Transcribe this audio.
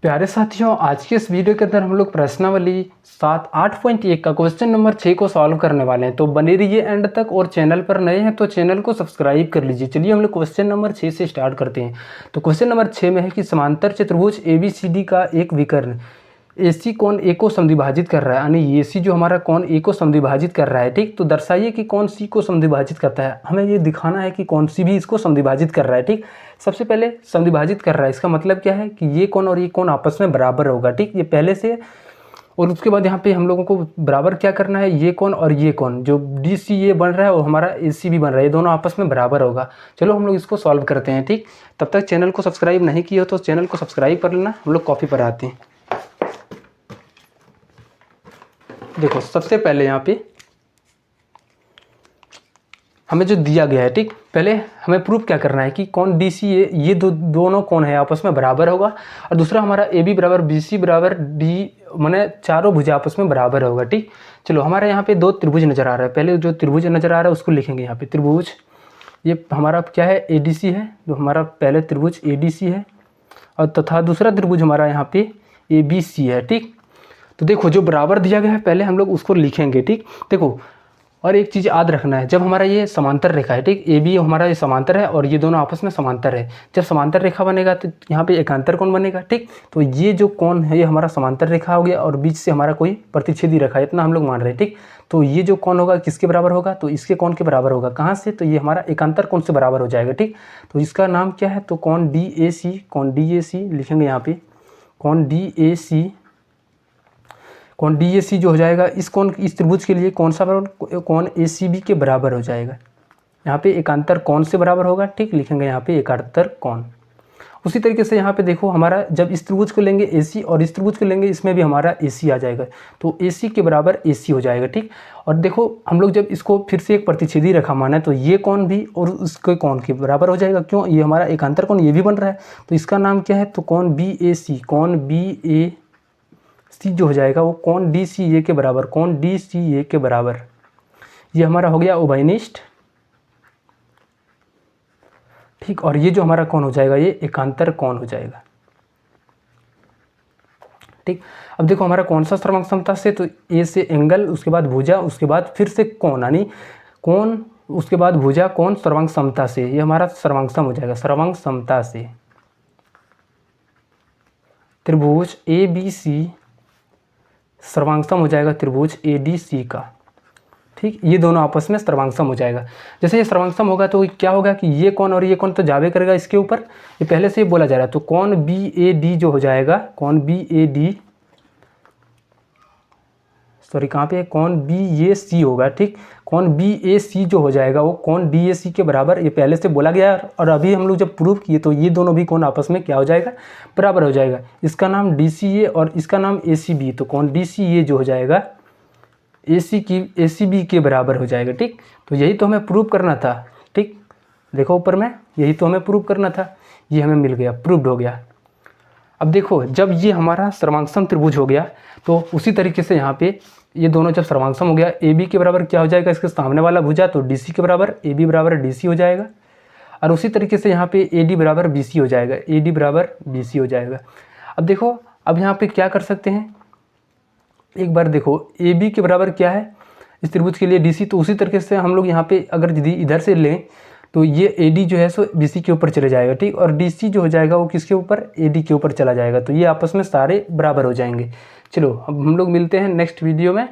प्यारे साथियों, आज के इस वीडियो के अंदर हम लोग प्रश्नावली 8.1 का क्वेश्चन नंबर 6 को सॉल्व करने वाले हैं। तो बने रहिए एंड तक, और चैनल पर नए हैं तो चैनल को सब्सक्राइब कर लीजिए। चलिए हम लोग क्वेश्चन नंबर 6 से स्टार्ट करते हैं। तो क्वेश्चन नंबर 6 में है कि समांतर चतुर्भुज ABCD का एक विकर्ण AC कोण A को समद्विभाजित कर रहा है, यानी AC जो हमारा कोण A को समद्विभाजित कर रहा है। ठीक, तो दर्शाइए कि कौन C को समद्विभाजित करता है। हमें ये दिखाना है कि कौन सी भी इसको समद्विभाजित कर रहा है। ठीक, सबसे पहले समद्विभाजित कर रहा है, इसका मतलब क्या है कि ये कोण और ये कोण आपस में बराबर होगा। ठीक, ये पहले से। और उसके बाद यहाँ पे हम लोगों को बराबर क्या करना है, ये कोण और ये कोण जो DCA बन रहा है और हमारा AC भी बन रहा है, ये दोनों आपस में बराबर होगा। चलो हम लोग इसको सॉल्व करते हैं। ठीक, तब तक चैनल को सब्सक्राइब नहीं किया हो तो चैनल को सब्सक्राइब कर लेना। हम लोग कॉपी पर आते हैं। देखो सबसे पहले यहाँ पे हमें जो दिया गया है, ठीक, पहले हमें प्रूफ क्या करना है कि कौन DCA ये दोनों कौन है आपस में बराबर होगा, और दूसरा हमारा AB बराबर BC बराबर D, माने चारों भुजा आपस में बराबर होगा। ठीक, चलो हमारे यहाँ पे दो त्रिभुज नज़र आ रहा है। पहले जो त्रिभुज नज़र आ रहा है उसको लिखेंगे यहाँ पे त्रिभुज, ये हमारा क्या है ADC है, जो हमारा पहले त्रिभुज ADC है, और तथा दूसरा त्रिभुज हमारा यहाँ पे ABC है। ठीक, तो देखो जो बराबर दिया गया है पहले हम लोग उसको लिखेंगे। ठीक, देखो और एक चीज़ याद रखना है, जब हमारा ये समांतर रेखा है, ठीक, AB हमारा ये समांतर है और ये दोनों आपस में समांतर है। जब समांतर रेखा बनेगा तो यहाँ पे एकांतर कोण बनेगा। ठीक, तो ये जो कोण है ये हमारा समांतर रेखा हो गया और बीच से हमारा कोई प्रतिच्छेदी रेखा है, इतना हम लोग मान रहे हैं। ठीक, तो ये जो कोण होगा किसके बराबर होगा, तो इसके कोण के बराबर होगा। कहाँ से, तो ये हमारा एकांतर कोण से बराबर हो जाएगा। ठीक, तो इसका नाम क्या है, तो कोण DAC लिखेंगे यहाँ पे, कोण DAC, कोण DAC जो हो जाएगा इस कोण, इस त्रिभुज के लिए कौन सा बराबर, कोण ACB के बराबर हो जाएगा। यहाँ पे एकांतर कोण से बराबर होगा। ठीक, लिखेंगे यहाँ पे एकांतर कोण। उसी तरीके से यहाँ पे देखो हमारा जब इस त्रिभुज को लेंगे AC और इस त्रिभुज को लेंगे, इसमें भी हमारा AC आ जाएगा, तो AC के बराबर AC हो जाएगा। ठीक, और देखो हम लोग जब इसको फिर से एक प्रतिच्छेदी रेखा माना तो ये कोण भी और उसके कोण के बराबर हो जाएगा। क्यों, ये हमारा एकांतर कोण ये भी बन रहा है, तो इसका नाम क्या है, तो कोण BAC, कोण BAC जो हो जाएगा वो कोण DCA के बराबर, कोण DCA के बराबर। ये हमारा हो गया उभयनिष्ठ। ठीक, और ये जो हमारा कोण हो जाएगा ये एकांतर कोण हो जाएगा। ठीक, अब देखो हमारा कौन सा सर्वांग समता से, तो A से एंगल, उसके बाद भुजा, उसके बाद फिर से कोण, यानी कोण उसके बाद भुजा, कोण सर्वांग समता से, ये हमारा सर्वांग सम हो जाएगा। सर्वांग समता से त्रिभुज ABC सर्वांगसम हो जाएगा त्रिभुज ADC का। ठीक, ये दोनों आपस में सर्वांगसम हो जाएगा। जैसे ये सर्वांगसम होगा तो क्या होगा कि ये कोण और ये कोण तो जावे करेगा इसके ऊपर, ये पहले से ही बोला जा रहा है। तो कोण BAD जो हो जाएगा, कोण BAD, सॉरी कहाँ पे है, कोण BAC होगा। ठीक, कोण BAC जो हो जाएगा वो कोण DAC के बराबर, ये पहले से बोला गया है और अभी हम लोग जब प्रूव किए तो ये दोनों भी कोण आपस में क्या हो जाएगा, बराबर हो जाएगा। इसका नाम DCA और इसका नाम ACB, तो कोण DCA जो हो जाएगा ACB के बराबर हो जाएगा। ठीक, तो यही तो हमें प्रूव करना था। ठीक, देखो ऊपर में यही तो हमें प्रूव करना था, ये हमें मिल गया, प्रूव्ड हो गया। अब देखो जब ये हमारा सर्वांगसम त्रिभुज हो गया तो उसी तरीके से यहाँ पे ये दोनों जब सर्वांगसम हो गया, AB के बराबर क्या हो जाएगा, इसके सामने वाला भुजा, तो DC के बराबर, AB बराबर DC हो जाएगा। और उसी तरीके से यहाँ पे AD बराबर BC हो जाएगा, AD बराबर BC हो जाएगा। अब देखो अब यहाँ पे क्या कर सकते हैं, एक बार देखो AB के बराबर क्या है इस त्रिभुज के लिए DC, तो उसी तरीके से हम लोग यहाँ पे अगर यदि इधर से लें तो ये AD जो है सो BC के ऊपर चले जाएगा। ठीक, और DC जो हो जाएगा वो किसके ऊपर, AD के ऊपर चला जाएगा, तो ये आपस में सारे बराबर हो जाएंगे। चलो अब हम लोग मिलते हैं नेक्स्ट वीडियो में।